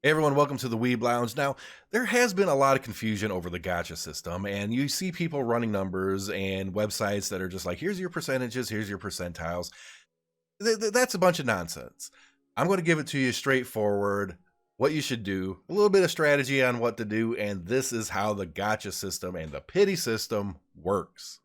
Hey everyone, welcome to the Weeb Lounge. Now, there has been a lot of confusion over the gacha system, and you see people running numbers and websites that are just like, here's your percentages, here's your percentiles. That's a bunch of nonsense. I'm going to give it to you straightforward, what you should do, a little bit of strategy on what to do, and this is how the gacha system and the pity system works.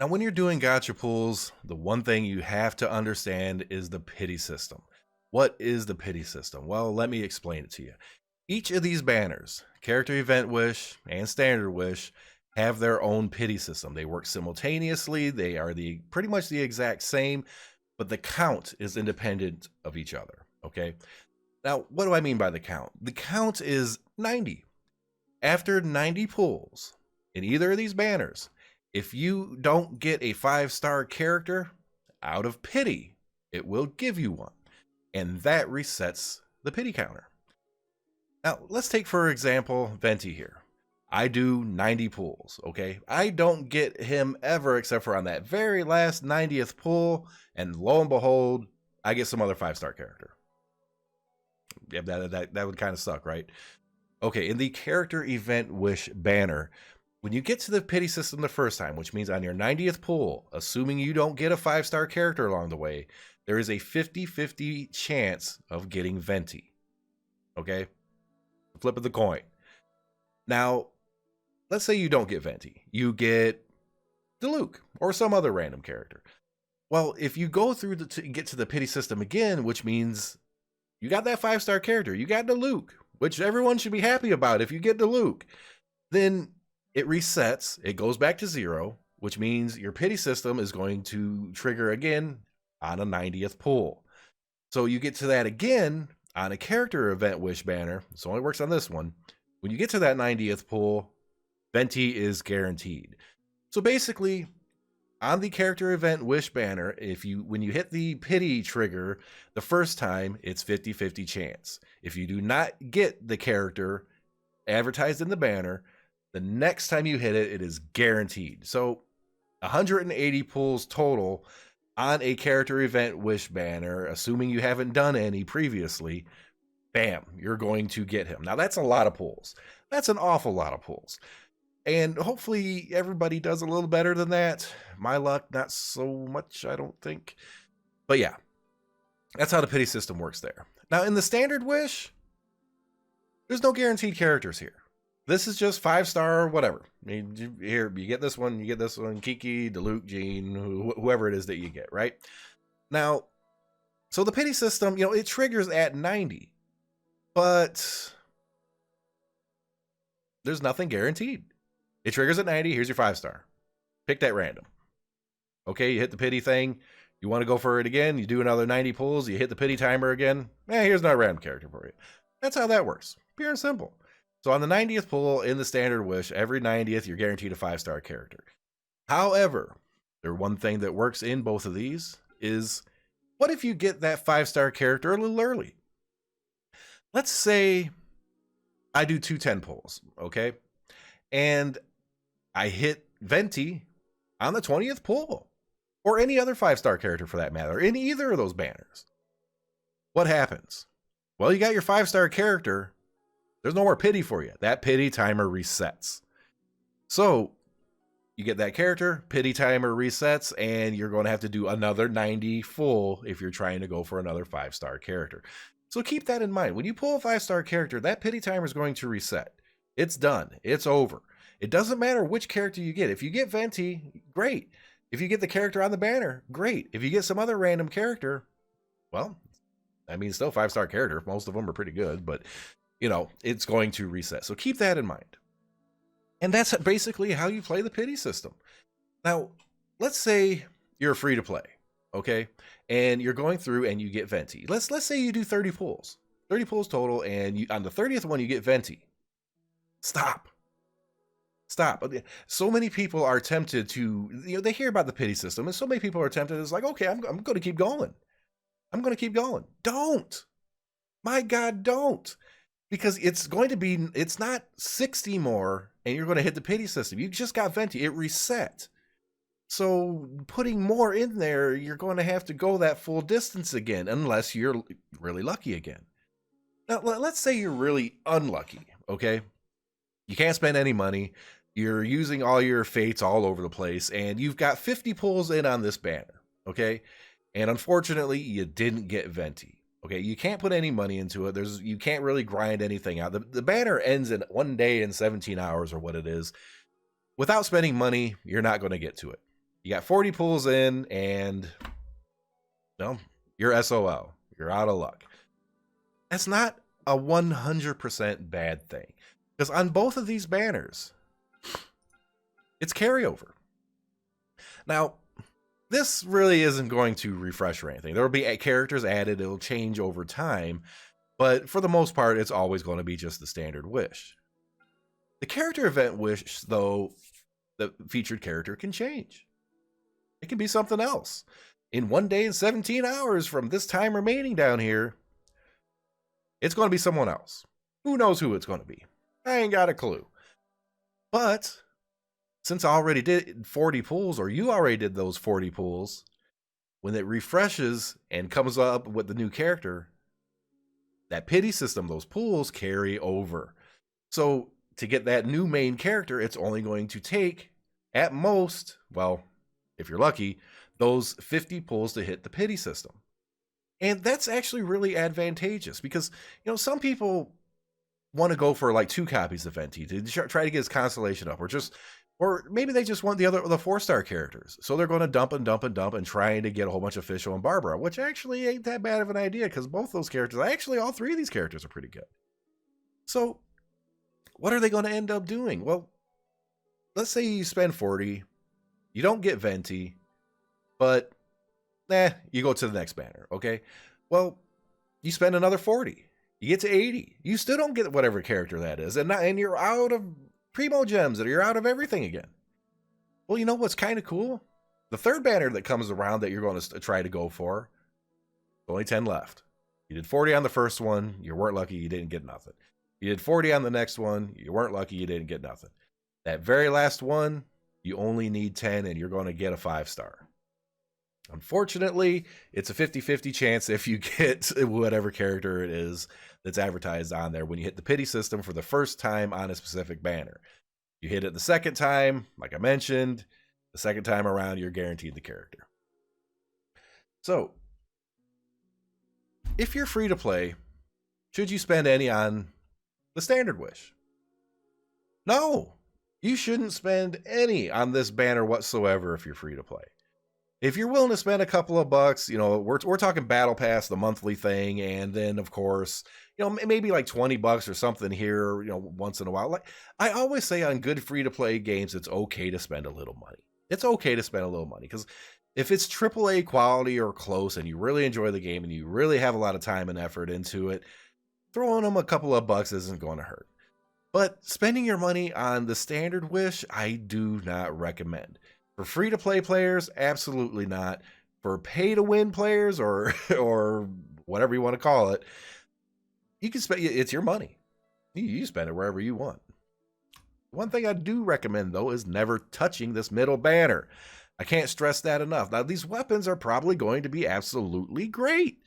Now, when you're doing gacha pools, the one thing you have to understand is the pity system. What is the pity system? Well, let me explain it to you. Each of these banners, Character Event Wish and Standard Wish, have their own pity system. They work simultaneously. They are pretty much the exact same, but the count is independent of each other. Okay. Now, what do I mean by the count? The count is 90. After 90 pulls in either of these banners, if you don't get a 5-star character, out of pity, it will give you one. And that resets the pity counter. Now, let's take, for example, Venti here. I do 90 pulls, okay? I don't get him ever except for on that very last 90th pull, and lo and behold, I get some other 5-star character. Yeah, that would kind of suck, right? Okay, in the Character Event Wish banner, when you get to the pity system the first time, which means on your 90th pull, assuming you don't get a 5-star character along the way, there is a 50-50 chance of getting Venti. Okay? Flip of the coin. Now, let's say you don't get Venti. You get Diluc or some other random character. Well, if you go through to get to the pity system again, which means you got that 5-star character, you got Diluc, which everyone should be happy about if you get Diluc, then it resets, it goes back to 0, which means your pity system is going to trigger again on a 90th pull. So you get to that again on a Character Event Wish banner. This only works on this one. When you get to that 90th pull, Venti is guaranteed. So basically, on the Character Event Wish banner, when you hit the pity trigger the first time, it's 50-50 chance. If you do not get the character advertised in the banner, the next time you hit it, it is guaranteed. So 180 pulls total on a Character Event Wish banner, assuming you haven't done any previously, bam, you're going to get him. Now, that's a lot of pulls. That's an awful lot of pulls. And hopefully everybody does a little better than that. My luck, not so much, I don't think. But yeah, that's how the pity system works there. Now, in the Standard Wish, there's no guaranteed characters here. This is just 5-star or whatever. I mean, here, you get this one, Kiki, Diluc, Jean, whoever it is that you get, right? Now, so the pity system, it triggers at 90, but there's nothing guaranteed. It triggers at 90, here's your 5-star. Pick that random. Okay, you hit the pity thing, you want to go for it again, you do another 90 pulls, you hit the pity timer again, here's another random character for you. That's how that works. Pure and simple. So on the 90th pull in the Standard Wish, every 90th, you're guaranteed a 5-star character. However, the one thing that works in both of these is, what if you get that 5-star character a little early? Let's say I do 210 pulls, okay? And I hit Venti on the 20th pull, or any other 5-star character for that matter, in either of those banners. What happens? Well, you got your 5-star character. There's no more pity for you. That pity timer resets. So you get that character, pity timer resets, and you're going to have to do another 90 full if you're trying to go for another 5-star character. So keep that in mind. When you pull a 5-star character, that pity timer is going to reset. It's done. It's over. It doesn't matter which character you get. If you get Venti, great. If you get the character on the banner, great. If you get some other random character, well, I mean, still 5-star character. Most of them are pretty good, but it's going to reset. So keep that in mind. And that's basically how you play the pity system. Now, let's say you're free to play, okay? And you're going through and you get Venti. Let's say you do 30 pulls. 30 pulls total, and on the 30th one, you get Venti. Stop. So many people are tempted to, they hear about the pity system, and so many people are tempted. It's like, okay, I'm going to keep going. Don't. My God, don't. because it's going to be, it's not 60 more and you're going to hit the pity system. You just got venti, it reset. So putting more in there, you're going to have to go that full distance again, unless you're really lucky again. Now, let's say you're really unlucky, okay? You can't spend any money. You're using all your fates all over the place, and you've got 50 pulls in on this banner, okay? And unfortunately, you didn't get venti. Okay, you can't put any money into it. You can't really grind anything out. The banner ends in 1 day and 17 hours or what it is. Without spending money, you're not going to get to it. You got 40 pulls in and, well, you're SOL. You're out of luck. That's not a 100% bad thing. Because on both of these banners, it's carryover. Now, this really isn't going to refresh or anything. There will be characters added. It'll change over time. But for the most part, it's always going to be just the standard wish. The character event wish, though, the featured character can change. It can be something else. In 1 day and 17 hours from this time remaining down here, it's going to be someone else. Who knows who it's going to be? I ain't got a clue. But since I already did 40 pulls, or you already did those 40 pulls, when it refreshes and comes up with the new character, that pity system, those pulls carry over. So to get that new main character, it's only going to take, at most, well, if you're lucky, those 50 pulls to hit the pity system. And that's actually really advantageous because, you know, some people want to go for like 2 copies of venti to try to get his constellation up, or maybe they just want the 4-star characters. So they're going to dump and trying to get a whole bunch of Fischl and Barbara, which actually ain't that bad of an idea because both those characters, actually all 3 of these characters are pretty good. So what are they going to end up doing? Well, let's say you spend 40, you don't get venti, but you go to the next banner, okay? Well, you spend another 40, you get to 80, you still don't get whatever character that is, and you're out of primo gems, or you're out of everything again. Well, you know what's kind of cool? The third banner that comes around that you're going to try to go for, only 10 left. You did 40 on the first one, you weren't lucky, you didn't get nothing. You did 40 on the next one, you weren't lucky, you didn't get nothing. That very last one, you only need 10 and you're going to get a 5-star. Unfortunately, it's a 50-50 chance if you get whatever character it is that's advertised on there when you hit the pity system for the first time on a specific banner. You hit it the second time, like I mentioned, the second time around, you're guaranteed the character. So, if you're free to play, should you spend any on the standard wish? No, you shouldn't spend any on this banner whatsoever if you're free to play. If you're willing to spend a couple of bucks, you know, we're talking Battle Pass, the monthly thing, and then of course, you know, maybe like $20 or something here, you know, once in a while. Like I always say on good free-to-play games, it's okay to spend a little money. It's okay to spend a little money because if it's AAA quality or close and you really enjoy the game and you really have a lot of time and effort into it, throwing them a couple of bucks isn't going to hurt. But spending your money on the standard wish, I do not recommend. For free-to-play players, absolutely not. For pay-to-win players or whatever you want to call it, you can spend, it's your money. You spend it wherever you want. One thing I do recommend, though, is never touching this middle banner. I can't stress that enough. Now, these weapons are probably going to be absolutely great.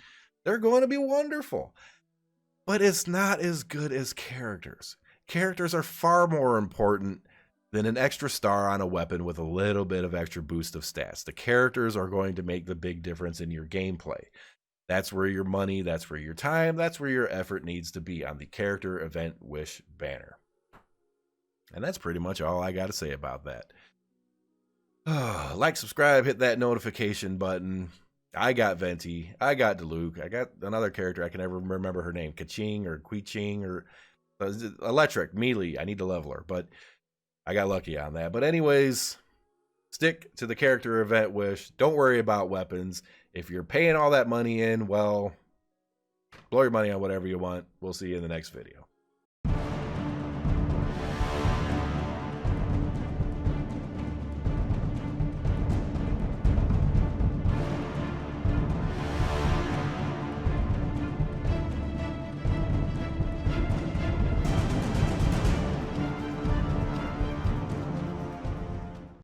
They're going to be wonderful. But it's not as good as characters. Characters are far more important than an extra star on a weapon with a little bit of extra boost of stats. The characters are going to make the big difference in your gameplay. That's where your money, that's where your time, that's where your effort needs to be on the character event wish banner. And that's pretty much all I got to say about that. Like, subscribe, hit that notification button. I got Venti, I got Diluc, I got another character, I can never remember her name, Kaching or Quiching or Electric, Melee, I need to level her, but I got lucky on that. But anyways, stick to the character event wish. Don't worry about weapons. If you're paying all that money in, well, blow your money on whatever you want. We'll see you in the next video.